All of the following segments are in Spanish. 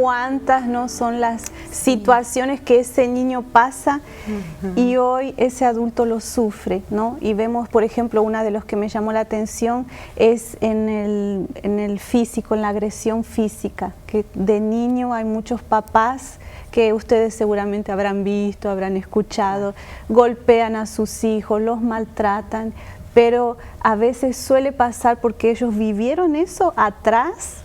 cuántas no son las situaciones que ese niño pasa y hoy ese adulto lo sufre, ¿no? Y vemos, por ejemplo, una de los que me llamó la atención es en el físico, en la agresión física, que de niño hay muchos papás que ustedes seguramente habrán visto, habrán escuchado, golpean a sus hijos, los maltratan, pero a veces suele pasar porque ellos vivieron eso atrás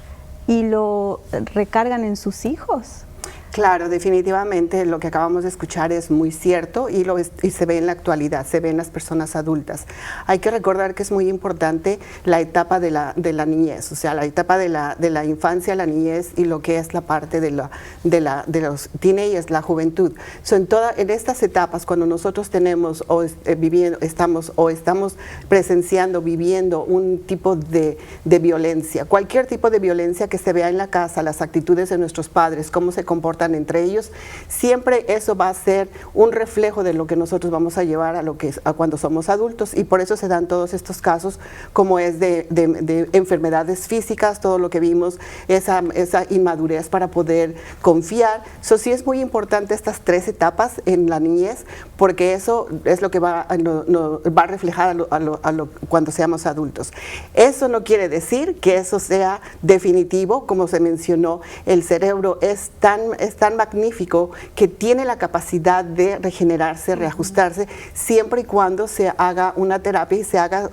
y lo recargan en sus hijos. Claro, definitivamente lo que acabamos de escuchar es muy cierto y se ve en la actualidad, se ve en las personas adultas. Hay que recordar que es muy importante la etapa de la niñez, o sea, la etapa de la infancia, la niñez y lo que es la parte de los teenagers, la juventud. En estas etapas, cuando nosotros tenemos estamos presenciando, viviendo un tipo de violencia, cualquier tipo de violencia que se vea en la casa, las actitudes de nuestros padres, cómo se comportan entre ellos, siempre eso va a ser un reflejo de lo que nosotros vamos a llevar a cuando somos adultos, y por eso se dan todos estos casos como es de enfermedades físicas, todo lo que vimos, esa inmadurez para poder confiar. Eso sí es muy importante, estas 3 etapas en la niñez, porque eso es lo que va a reflejar cuando seamos adultos. Eso no quiere decir que eso sea definitivo. Como se mencionó, el cerebro es tan magnífico que tiene la capacidad de regenerarse, reajustarse, siempre y cuando se haga una terapia y se haga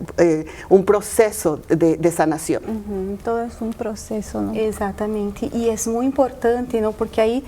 un proceso de sanación. Todo es un proceso, ¿no? Exatamente, e é muito importante, não? Porque aí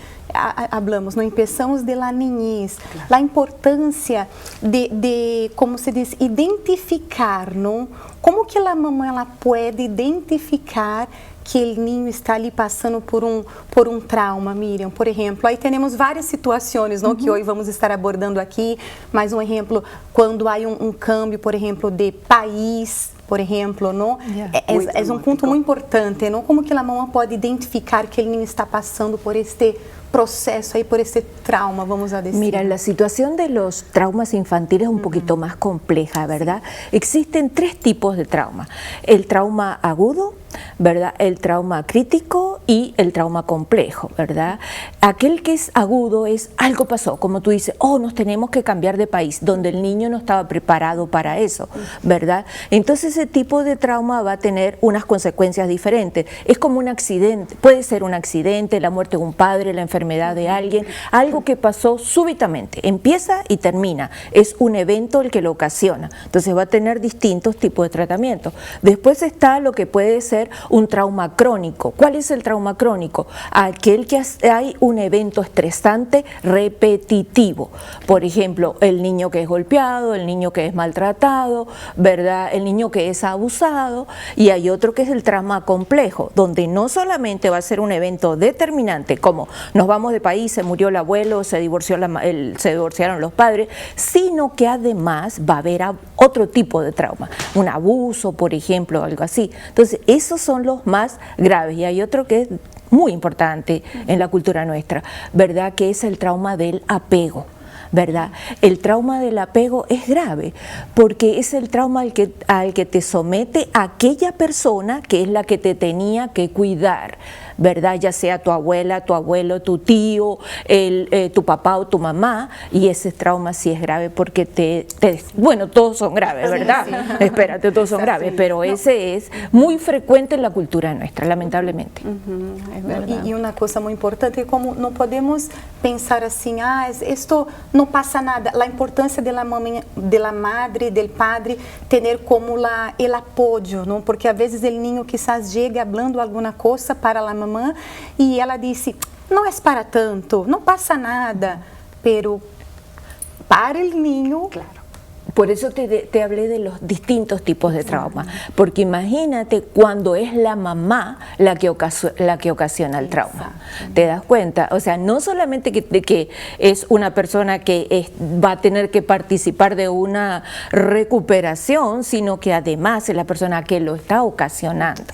hablamos, não empezamos de la niñez, claro. La importância de, como se diz, identificar, não? Como que a mamãe ela pode identificar que o ninho está ali passando por um trauma, Miriam? Por exemplo, aí temos várias situações, não, que hoje vamos estar abordando aqui, mas um exemplo, quando há um câmbio, por exemplo, de país, por exemplo, não? É um ponto muito importante, não? Como que a mamãe pode identificar que o ninho está passando por este proceso ahí, por ese trauma, vamos a decir? Mira, la situación de los traumas infantiles es un poquito más compleja, ¿verdad? Existen 3 tipos de trauma: el trauma agudo, ¿verdad?, el trauma crítico y el trauma complejo, ¿verdad? Aquel que es agudo es algo pasó, como tú dices, nos tenemos que cambiar de país, donde el niño no estaba preparado para eso, ¿verdad? Entonces ese tipo de trauma va a tener unas consecuencias diferentes. Es como un accidente, puede ser un accidente, la muerte de un padre, la enfermedad de alguien, algo que pasó súbitamente, empieza y termina, es un evento el que lo ocasiona, entonces va a tener distintos tipos de tratamiento. Después está lo que puede ser un trauma crónico. ¿Cuál es el trauma crónico? Aquel que hay un evento estresante repetitivo, por ejemplo, el niño que es golpeado, el niño que es maltratado, ¿verdad?, el niño que es abusado, y hay otro que es el trauma complejo, donde no solamente va a ser un evento determinante, como nos vamos de país, se murió el abuelo, se divorciaron los padres, sino que además va a haber otro tipo de trauma, un abuso, por ejemplo, algo así. Entonces, esos son los más graves, y hay otro que es muy importante en la cultura nuestra, ¿verdad?, que es el trauma del apego, ¿verdad? El trauma del apego es grave porque es el trauma al que te somete aquella persona que es la que te tenía que cuidar, ¿verdad? Ya sea tu abuela, tu abuelo, tu tío, tu papá o tu mamá, y ese trauma sí es grave porque bueno, todos son graves, ¿verdad? Sí, sí. Espérate, todos son graves, pero ese es muy frecuente en la cultura nuestra, lamentablemente. E uma coisa muito importante, como não podemos pensar assim, esto não passa nada. A importância da mãe, da madre, do padre, ter como o apoio, não? Porque às vezes o niño quizás chega falando alguma coisa para a mamã e ela disse, não é para tanto, não passa nada, pero para o niño, claro. Por eso te hablé de los distintos tipos de trauma, porque imagínate cuando es la mamá la que ocasiona el trauma. ¿Te das cuenta? O sea, no solamente que es una persona que va a tener que participar de una recuperación, sino que además es la persona que lo está ocasionando,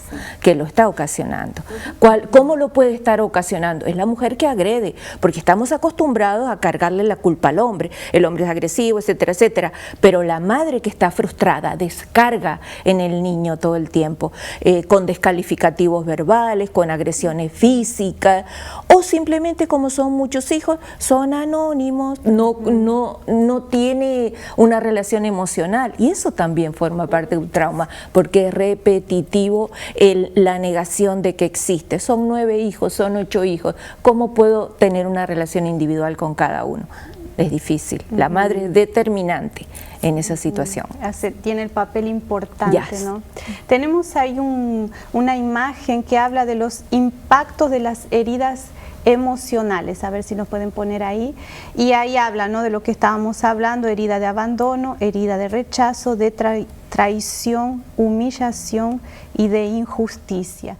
¿Cómo lo puede estar ocasionando? Es la mujer que agrede, porque estamos acostumbrados a cargarle la culpa al hombre. El hombre es agresivo, etcétera, etcétera. pero la madre que está frustrada descarga en el niño todo el tiempo, con descalificativos verbales, con agresiones físicas, o simplemente, como son muchos hijos, son anónimos, no tiene una relación emocional, y eso también forma parte de un trauma, porque es repetitivo la negación de que existe. Son 9 hijos, son 8 hijos, ¿cómo puedo tener una relación individual con cada uno? Es difícil. La madre es determinante en esa situación. Tiene el papel importante, Yes. ¿no? Tenemos ahí una imagen que habla de los impactos de las heridas emocionales, a ver si nos pueden poner ahí, y ahí habla, ¿no?, de lo que estábamos hablando: herida de abandono, herida de rechazo, de traición, humillación y de injusticia.